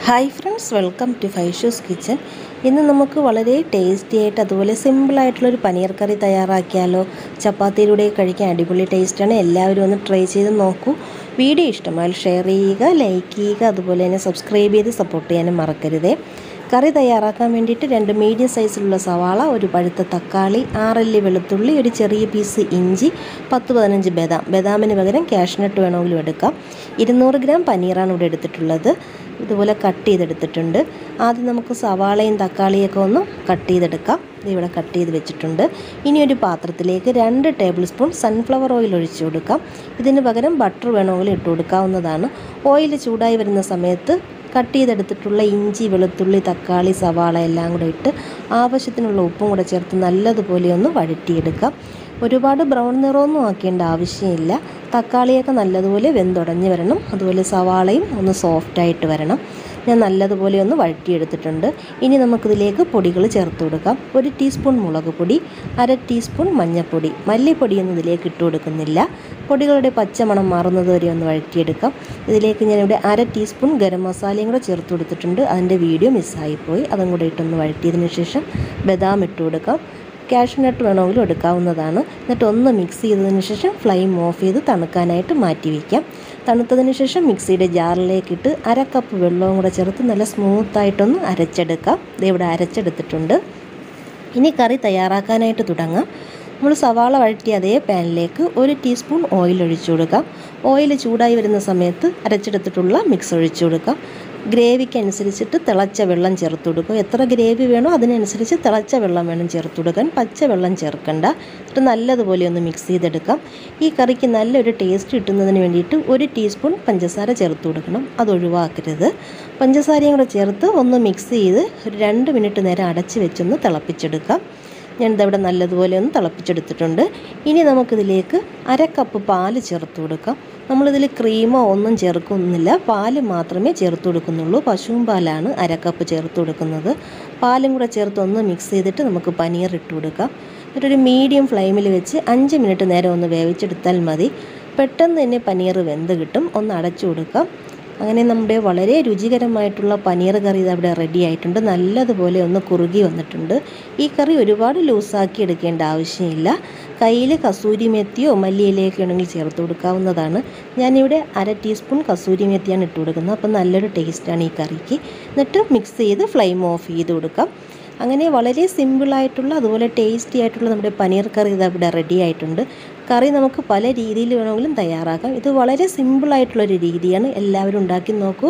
Hi friends, welcome to Faishu's kitchen. ഇന്ന് നമുക്ക് വളരെ ടേസ്റ്റി ആയിട്ട് അതുപോലെ സിമ്പിളായിട്ടുള്ളൊരു പനീർ കറി തയ്യാറാക്കിയാലോ. ചപ്പാത്തിയിലൂടെ കഴിക്കാൻ അടിപൊളി ടേസ്റ്റാണ്. എല്ലാവരും ഒന്ന് ട്രൈ ചെയ്ത് നോക്കൂ. വീഡിയോ ഇഷ്ടമായാൽ ഷെയർ ചെയ്യുക, ലൈക്ക് ചെയ്യുക, അതുപോലെ തന്നെ സബ്സ്ക്രൈബ് ചെയ്ത് സപ്പോർട്ട് ചെയ്യാനും മറക്കരുതേ. കറി തയ്യാറാക്കാൻ വേണ്ടിയിട്ട് 2 മീഡിയം സൈസിലുള്ള സവാള, ഒരു പഴുത്ത തക്കാളി, 6 അല്ലി വെളുത്തുള്ളി, ഒരു ചെറിയ പീസ് ഇഞ്ചി, 10-15 ബദാമിന് പകരം കാഷ്നട്ട് വേണമെങ്കിലും എടുക്കാം. 200 ഗ്രാം പനീറാണ് ഇവിടെ എടുത്തിട്ടുള്ളത്. ഇതുപോലെ കട്ട് ചെയ്തെടുത്തിട്ടുണ്ട്. ആദ്യം നമുക്ക് സവാളയും തക്കാളിയൊക്കെ ഒന്ന് കട്ട് ചെയ്തെടുക്കാം. ഇവിടെ കട്ട് ചെയ്ത് വെച്ചിട്ടുണ്ട്. ഇനി ഒരു പാത്രത്തിലേക്ക് 2 ടേബിൾ സ്പൂൺ സൺഫ്ലവർ ഓയിൽ ഒഴിച്ചു കൊടുക്കാം. ഇതിന് പകരം ബട്ടർ വേണമെങ്കിലും ഇട്ട് കൊടുക്കാവുന്നതാണ്. ഓയിൽ ചൂടായി വരുന്ന സമയത്ത് കട്ട് ചെയ്തെടുത്തിട്ടുള്ള ഇഞ്ചി, വെളുത്തുള്ളി, തക്കാളി, സവാള എല്ലാം കൂടെ ഇട്ട് ആവശ്യത്തിനുള്ള ഉപ്പും കൂടെ ചേർത്ത് നല്ലതുപോലെ ഒന്ന് വഴറ്റിയെടുക്കാം. ഒരുപാട് ബ്രൗൺ നിറമൊന്നും ആക്കേണ്ട ആവശ്യമില്ല. തക്കാളിയൊക്കെ നല്ലതുപോലെ വെന്തുടഞ്ഞ് വരണം. അതുപോലെ സവാളയും ഒന്ന് സോഫ്റ്റായിട്ട് വരണം. ഞാൻ നല്ലതുപോലെ ഒന്ന് വഴറ്റിയെടുത്തിട്ടുണ്ട്. ഇനി നമുക്കിതിലേക്ക് പൊടികൾ ചേർത്ത് കൊടുക്കാം. 1 ടീസ്പൂൺ മുളക് പൊടി, 1/2 ടീസ്പൂൺ മഞ്ഞൾപ്പൊടി. മല്ലിപ്പൊടിയൊന്നും ഇതിലേക്ക് ഇട്ട് കൊടുക്കുന്നില്ല. പൊടികളുടെ പച്ചമണം മാറുന്നത് വരെ ഒന്ന് വഴറ്റിയെടുക്കാം. ഇതിലേക്ക് ഞാനിവിടെ 1/2 ടീസ്പൂൺ ഗരം മസാലയും കൂടെ ചേർത്ത് കൊടുത്തിട്ടുണ്ട്. അതിൻ്റെ വീഡിയോ മിസ്സായിപ്പോയി. അതും കൂടെ ഇട്ടൊന്ന് വഴറ്റിയതിന് ശേഷം ബദാം ഇട്ട് കൊടുക്കാം. കാഷ്നട്ട് വേണമെങ്കിലും എടുക്കാവുന്നതാണ്. എന്നിട്ട് ഒന്ന് മിക്സ് ചെയ്തതിന് ശേഷം ഫ്ലെയിം ഓഫ് ചെയ്ത് തണുക്കാനായിട്ട് മാറ്റി വയ്ക്കാം. തണുത്തതിന് ശേഷം മിക്സിയുടെ ജാറിലേക്കിട്ട് 1/2 കപ്പ് വെള്ളവും കൂടെ ചേർത്ത് നല്ല സ്മൂത്തായിട്ടൊന്ന് അരച്ചെടുക്കാം. ഇതിവിടെ അരച്ചെടുത്തിട്ടുണ്ട്. ഇനി കറി തയ്യാറാക്കാനായിട്ട് തുടങ്ങാം. നമ്മൾ സവാള വഴറ്റിയ അതേ പാനിലേക്ക് 1 ടീസ്പൂൺ ഓയിൽ ഒഴിച്ചു കൊടുക്കാം. ഓയിൽ ചൂടായി വരുന്ന സമയത്ത് അരച്ചെടുത്തിട്ടുള്ള മിക്സ് ഒഴിച്ചു കൊടുക്കാം. ഗ്രേവിക്ക് അനുസരിച്ചിട്ട് തിളച്ച വെള്ളം ചേർത്ത് കൊടുക്കുക. എത്ര ഗ്രേവി വേണോ അതിനനുസരിച്ച് തിളച്ച വെള്ളം വേണം ചേർത്ത് കൊടുക്കാൻ. പച്ച വെള്ളം ചേർക്കണ്ട. എന്നിട്ട് നല്ലതുപോലെ ഒന്ന് മിക്സ് ചെയ്തെടുക്കാം. ഈ കറിക്ക് നല്ലൊരു ടേസ്റ്റ് കിട്ടുന്നതിന് വേണ്ടിയിട്ട് 1 ടീസ്പൂൺ പഞ്ചസാര ചേർത്ത് കൊടുക്കണം. അത് ഒഴിവാക്കരുത്. പഞ്ചസാരയും കൂടെ ചേർത്ത് ഒന്ന് മിക്സ് ചെയ്ത് ഒരു 2 മിനിറ്റ് നേരം അടച്ച് വെച്ചൊന്ന് തിളപ്പിച്ചെടുക്കാം. ഞാനിതവിടെ നല്ലതുപോലെ ഒന്ന് തിളപ്പിച്ചെടുത്തിട്ടുണ്ട്. ഇനി നമുക്കിതിലേക്ക് 1/2 കപ്പ് പാല് ചേർത്ത് കൊടുക്കാം. നമ്മളിതിൽ ക്രീമോ ഒന്നും ചേർക്കുന്നില്ല. പാല് മാത്രമേ ചേർത്ത് കൊടുക്കുന്നുള്ളൂ. പശുവും പാലാണ് 1/2 കപ്പ് ചേർത്ത് കൊടുക്കുന്നത്. പാലും കൂടെ ചേർത്ത് ഒന്ന് മിക്സ് ചെയ്തിട്ട് നമുക്ക് പനീർ ഇട്ട് കൊടുക്കാം. എന്നിട്ടൊരു മീഡിയം ഫ്ലെയിമിൽ വെച്ച് 5 മിനിറ്റ് നേരം ഒന്ന് വേവിച്ചെടുത്താൽ മതി. പെട്ടെന്ന് തന്നെ പനീർ വെന്ത് കിട്ടും. ഒന്ന് അടച്ചു കൊടുക്കാം. അങ്ങനെ നമ്മുടെ വളരെ രുചികരമായിട്ടുള്ള പനീർ കറി ഇതവിടെ റെഡി ആയിട്ടുണ്ട്. നല്ലതുപോലെ ഒന്ന് കുറുകി വന്നിട്ടുണ്ട്. ഈ കറി ഒരുപാട് ലൂസാക്കി എടുക്കേണ്ട ആവശ്യമില്ല. കയ്യിൽ കസൂരി മെത്തിയോ മല്ലിയിലയൊക്കെ ആണെങ്കിൽ ചേർത്ത് കൊടുക്കാവുന്നതാണ്. ഞാനിവിടെ 1/2 ടീസ്പൂൺ കസൂരി മെത്തിയാണ് ഇട്ട് കൊടുക്കുന്നത്. അപ്പോൾ നല്ലൊരു ടേസ്റ്റാണ് ഈ കറിക്ക്. എന്നിട്ട് മിക്സ് ചെയ്ത് ഫ്ലെയിം ഓഫ് ചെയ്ത് കൊടുക്കാം. അങ്ങനെ വളരെ സിമ്പിളായിട്ടുള്ള അതുപോലെ ടേസ്റ്റി ആയിട്ടുള്ള നമ്മുടെ പനീർ കറി ഇതവിടെ റെഡി ആയിട്ടുണ്ട്. കറി നമുക്ക് പല രീതിയിൽ വേണമെങ്കിലും തയ്യാറാക്കാം. ഇത് വളരെ സിമ്പിളായിട്ടുള്ളൊരു രീതിയാണ്. എല്ലാവരും ഉണ്ടാക്കി നോക്കൂ.